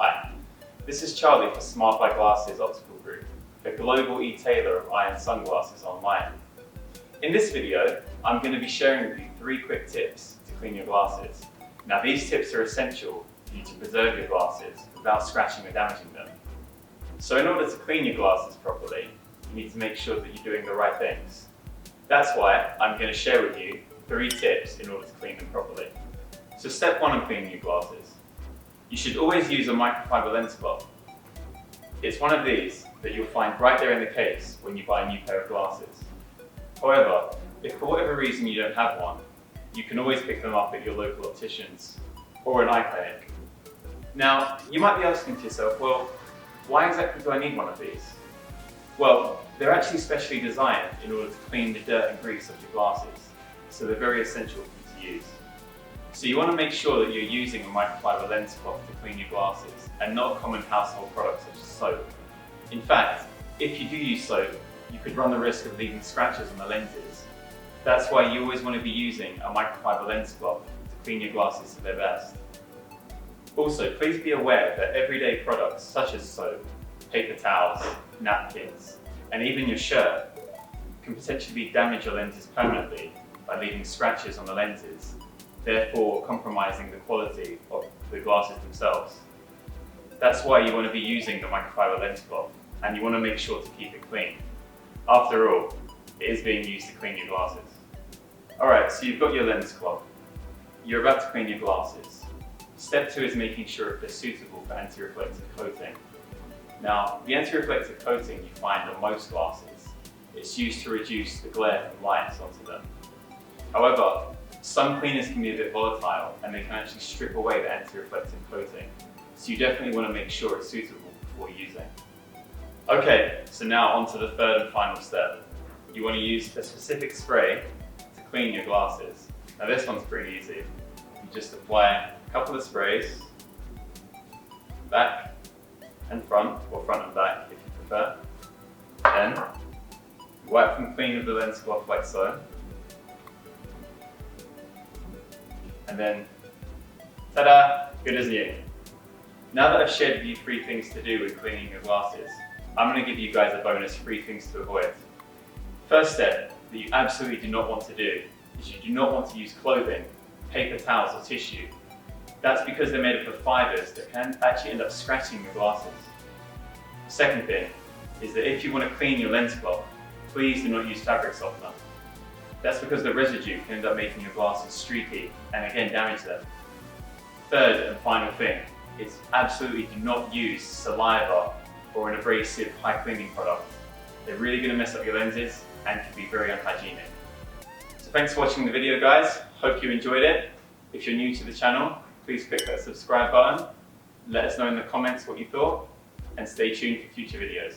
Hi, this is Charlie for SmartBuyGlasses Optical Group, a global e-tailer of eye and sunglasses online. In this video, I'm going to be sharing with you 3 quick tips to clean your glasses. Now these tips are essential for you to preserve your glasses without scratching or damaging them. So in order to clean your glasses properly, you need to make sure that you're doing the right things. That's why I'm going to share with you 3 tips in order to clean them properly. So step 1 on cleaning your glasses. You should always use a microfiber lens cloth. It's one of these that you'll find right there in the case when you buy a new pair of glasses. However, if for whatever reason you don't have one, you can always pick them up at your local opticians or an eye clinic. Now, you might be asking to yourself, well, why exactly do I need one of these? Well, they're actually specially designed in order to clean the dirt and grease off your glasses, so they're very essential for you to use. So you want to make sure that you're using a microfiber lens cloth to clean your glasses and not a common household product such as soap. In fact, if you do use soap, you could run the risk of leaving scratches on the lenses. That's why you always want to be using a microfiber lens cloth to clean your glasses to their best. Also, please be aware that everyday products such as soap, paper towels, napkins, and even your shirt can potentially damage your lenses permanently by leaving scratches on the lenses, therefore compromising the quality of the glasses themselves. That's why you want to be using the microfiber lens cloth, and you want to make sure to keep it clean. After all, it is being used to clean your glasses. Alright, so you've got your lens cloth. You're about to clean your glasses. Step 2 is making sure if they're suitable for anti-reflective coating. Now, the anti-reflective coating you find on most glasses, it's used to reduce the glare from lights onto them. However, some cleaners can be a bit volatile and they can actually strip away the anti-reflective coating. So you definitely want to make sure it's suitable before using. Okay, so now on to the 3rd and final step. You want to use a specific spray to clean your glasses. Now this one's pretty easy. You just apply a couple of sprays, back and front, or front and back if you prefer. Then you wipe them clean with the lens cloth like so. And then, ta-da, good as new. Now that I've shared with you 3 things to do with cleaning your glasses, I'm going to give you guys a bonus 3 things to avoid. First step that you absolutely do not want to do is you do not want to use clothing, paper towels or tissue. That's because they're made up of fibres that can actually end up scratching your glasses. Second thing is that if you want to clean your lens cloth, please do not use fabric softener. That's because the residue can end up making your glasses streaky and again damage them. Third and final thing is absolutely do not use saliva or an abrasive high cleaning product. They're really going to mess up your lenses and can be very unhygienic. So thanks for watching the video guys, hope you enjoyed it. If you're new to the channel, please click that subscribe button, let us know in the comments what you thought and stay tuned for future videos.